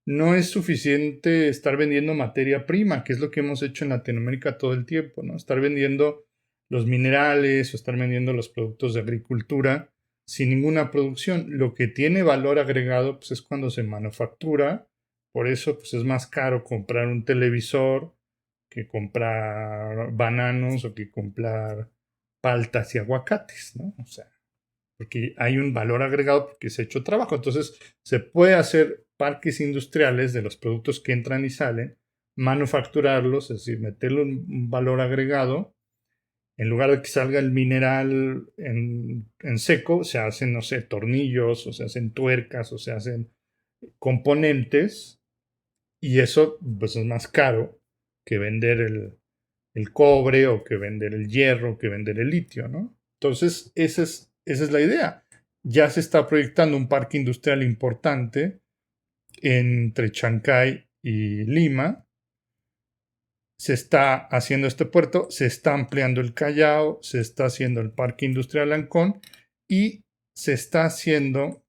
No es suficiente estar vendiendo materia prima, que es lo que hemos hecho en Latinoamérica todo el tiempo, ¿no? Estar vendiendo los minerales o estar vendiendo los productos de agricultura sin ninguna producción. Lo que tiene valor agregado pues, es cuando se manufactura. Por eso pues, es más caro comprar un televisor que comprar bananos o que comprar paltas y aguacates, ¿no? O sea, porque hay un valor agregado porque se ha hecho trabajo. Entonces, se puede hacer parques industriales de los productos que entran y salen, manufacturarlos, es decir, meterle un valor agregado. En lugar de que salga el mineral en seco, se hacen, no sé, tornillos, o se hacen tuercas, o se hacen componentes, y eso pues es más caro que vender el cobre o que vender el hierro, que vender el litio, ¿no? Entonces, esa es la idea. Ya se está proyectando un parque industrial importante entre Chancay y Lima. Se está haciendo este puerto, se está ampliando el Callao, se está haciendo el parque industrial Ancón y se está haciendo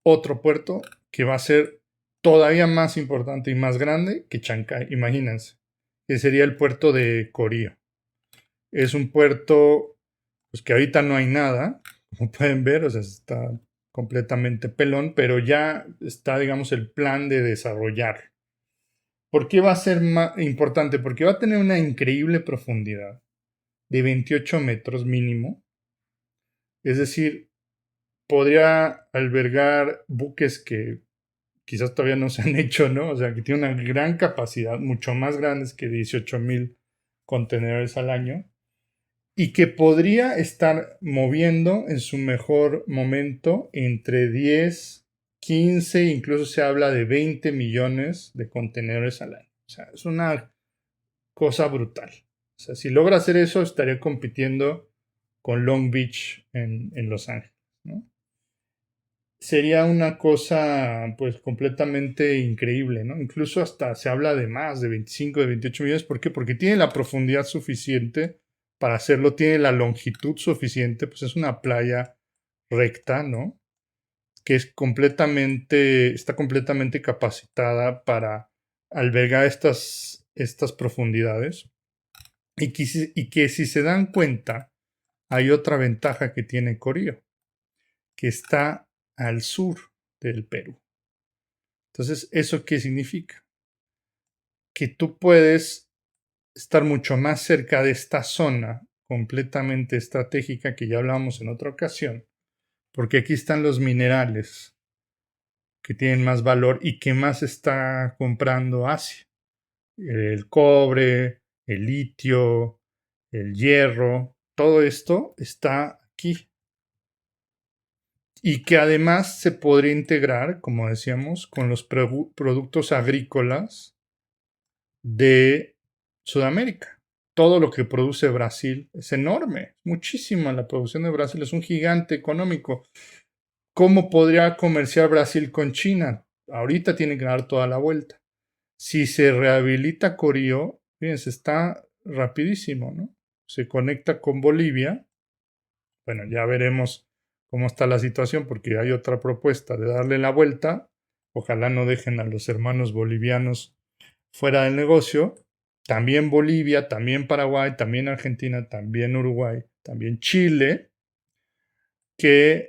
otro puerto que va a ser todavía más importante y más grande que Chancay, imagínense, que sería el puerto de Corío. Es un puerto pues, que ahorita no hay nada, como pueden ver, o sea, está completamente pelón, pero ya está, digamos, el plan de desarrollar. ¿Por qué va a ser importante? Porque va a tener una increíble profundidad de 28 metros mínimo. Es decir, podría albergar buques que quizás todavía no se han hecho, ¿no? O sea, que tiene una gran capacidad, mucho más grandes que 18,000 contenedores al año, y que podría estar moviendo en su mejor momento entre 10, 15, incluso se habla de 20 millones de contenedores al año. O sea, es una cosa brutal. O sea, si logra hacer eso, estaría compitiendo con Long Beach en Los Ángeles, ¿no? Sería una cosa pues completamente increíble, ¿no? Incluso hasta se habla de más, de 25, de 28 millones. ¿Por qué? Porque tiene la profundidad suficiente para hacerlo, tiene la longitud suficiente, pues es una playa recta, ¿no? Que es está completamente capacitada para albergar estas profundidades y que si se dan cuenta, hay otra ventaja que tiene Corío, que está al sur del Perú. Entonces, ¿eso qué significa? Que tú puedes estar mucho más cerca de esta zona completamente estratégica que ya hablamos en otra ocasión, porque aquí están los minerales que tienen más valor y que más está comprando Asia. El cobre, el litio, el hierro, todo esto está aquí. Y que además se podría integrar, como decíamos, con los productos agrícolas de Sudamérica. Todo lo que produce Brasil es enorme, muchísima. La producción de Brasil es un gigante económico. ¿Cómo podría comerciar Brasil con China? Ahorita tiene que dar toda la vuelta. Si se rehabilita Corío, fíjense, está rapidísimo, ¿no? Se conecta con Bolivia. Bueno, ya veremos cómo está la situación, porque hay otra propuesta de darle la vuelta. Ojalá no dejen a los hermanos bolivianos fuera del negocio. También Bolivia, también Paraguay, también Argentina, también Uruguay, también Chile, que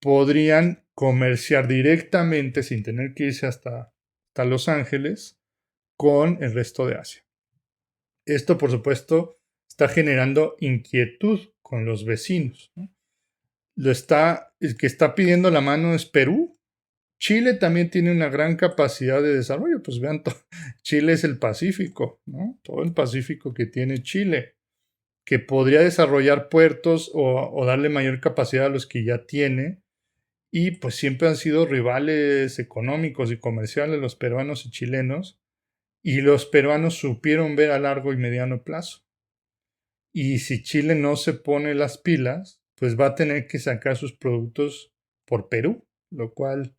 podrían comerciar directamente sin tener que irse hasta Los Ángeles con el resto de Asia. Esto, por supuesto, está generando inquietud con los vecinos, ¿no? El que está pidiendo la mano es Perú. Chile también tiene una gran capacidad de desarrollo. Pues vean, Chile es el Pacífico, ¿no? Todo el Pacífico que tiene Chile, que podría desarrollar puertos o darle mayor capacidad a los que ya tiene. Y pues siempre han sido rivales económicos y comerciales los peruanos y chilenos. Y los peruanos supieron ver a largo y mediano plazo. Y si Chile no se pone las pilas, pues va a tener que sacar sus productos por Perú, lo cual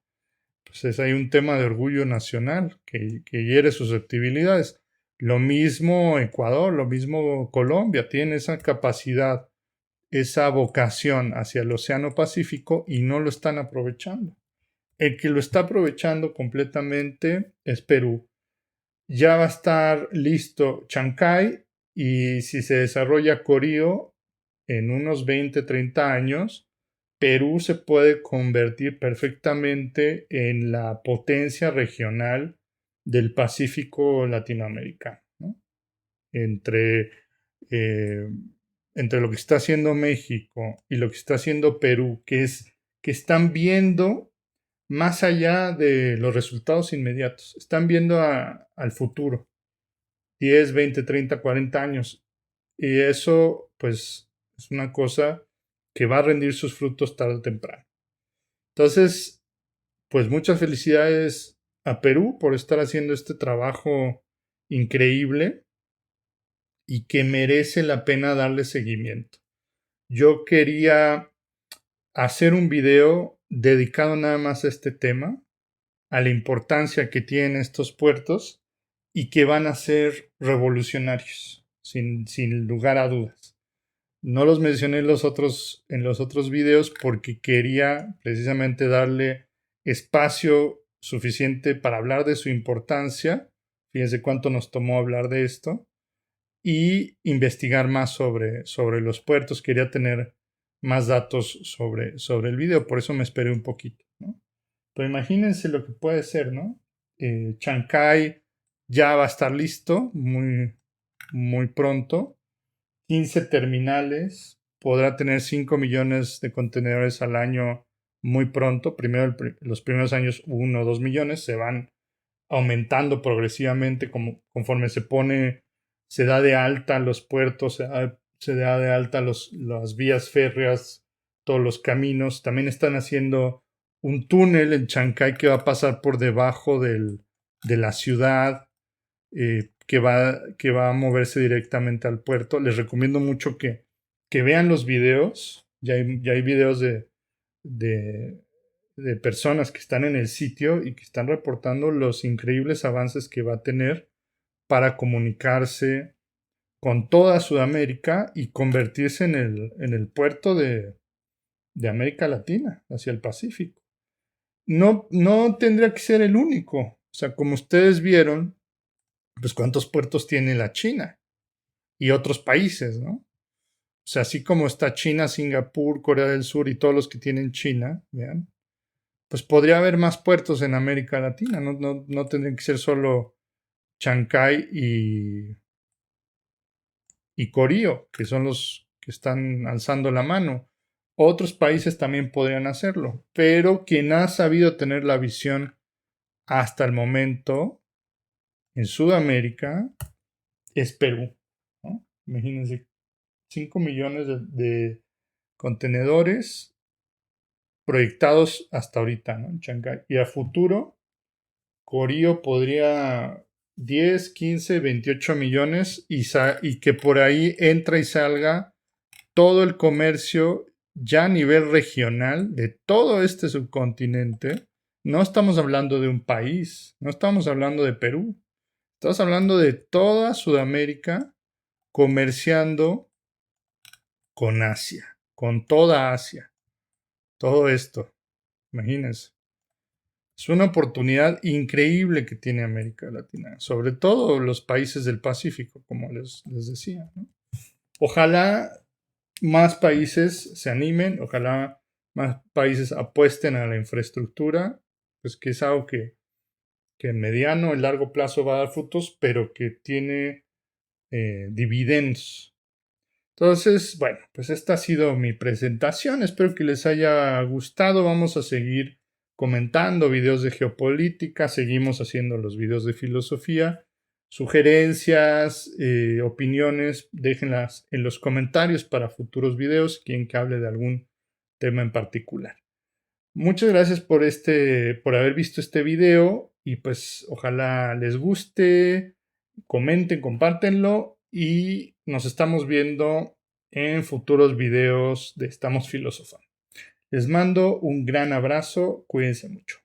pues es ahí un tema de orgullo nacional que hiere susceptibilidades. Lo mismo Ecuador, lo mismo Colombia, tiene esa capacidad, esa vocación hacia el Océano Pacífico y no lo están aprovechando. El que lo está aprovechando completamente es Perú. Ya va a estar listo Chancay y si se desarrolla Corío en unos 20, 30 años, Perú se puede convertir perfectamente en la potencia regional del Pacífico latinoamericano, ¿no? Entre, eh, entre lo que está haciendo México y lo que está haciendo Perú, que están viendo más allá de los resultados inmediatos, están viendo al futuro, 10, 20, 30, 40 años. Y eso, pues, es una cosa que va a rendir sus frutos tarde o temprano. Entonces, pues muchas felicidades a Perú por estar haciendo este trabajo increíble y que merece la pena darle seguimiento. Yo quería hacer un video dedicado nada más a este tema, a la importancia que tienen estos puertos y que van a ser revolucionarios, sin lugar a dudas. No los mencioné en los otros videos porque quería precisamente darle espacio suficiente para hablar de su importancia. Fíjense cuánto nos tomó hablar de esto y investigar más sobre los puertos. Quería tener más datos sobre el video, por eso me esperé un poquito, ¿no? Pero imagínense lo que puede ser, ¿no? Chancay ya va a estar listo muy, muy pronto. 15 terminales, podrá tener 5 millones de contenedores al año muy pronto. Primero, los primeros años 1 o 2 millones se van aumentando progresivamente conforme se da de alta los puertos, se da de alta las vías férreas, todos los caminos. También están haciendo un túnel en Chancay que va a pasar por debajo de la ciudad, que va a moverse directamente al puerto. Les recomiendo mucho que vean los videos. Ya hay videos de, de personas que están en el sitio y que están reportando los increíbles avances que va a tener para comunicarse con toda Sudamérica y convertirse en el puerto de América Latina, hacia el Pacífico. No tendría que ser el único. O sea, como ustedes vieron, pues cuántos puertos tiene la China y otros países, ¿no? O sea, así como está China, Singapur, Corea del Sur y todos los que tienen China, vean, pues podría haber más puertos en América Latina. No tendrían que ser solo Chancay y Corío, que son los que están alzando la mano. Otros países también podrían hacerlo, pero quien ha sabido tener la visión hasta el momento en Sudamérica es Perú, ¿no? Imagínense, 5 millones de contenedores proyectados hasta ahorita, ¿no? En Chancay. Y a futuro, Corío podría 10, 15, 28 millones y que por ahí entra y salga todo el comercio ya a nivel regional de todo este subcontinente. No estamos hablando de un país, no estamos hablando de Perú, estamos hablando de toda Sudamérica comerciando con Asia, con toda Asia. Todo esto, imagínense. Es una oportunidad increíble que tiene América Latina, sobre todo los países del Pacífico, como les decía, ¿no? Ojalá más países se animen, ojalá más países apuesten a la infraestructura, pues que es algo que en mediano y largo plazo va a dar frutos, pero que tiene dividendos. Entonces, bueno, pues esta ha sido mi presentación. Espero que les haya gustado. Vamos a seguir comentando videos de geopolítica. Seguimos haciendo los videos de filosofía. Sugerencias, opiniones, déjenlas en los comentarios para futuros videos. Quien que hable de algún tema en particular. Muchas gracias por haber visto este video y pues ojalá les guste, comenten, compártenlo y nos estamos viendo en futuros videos de Estamos Filosofando. Les mando un gran abrazo, cuídense mucho.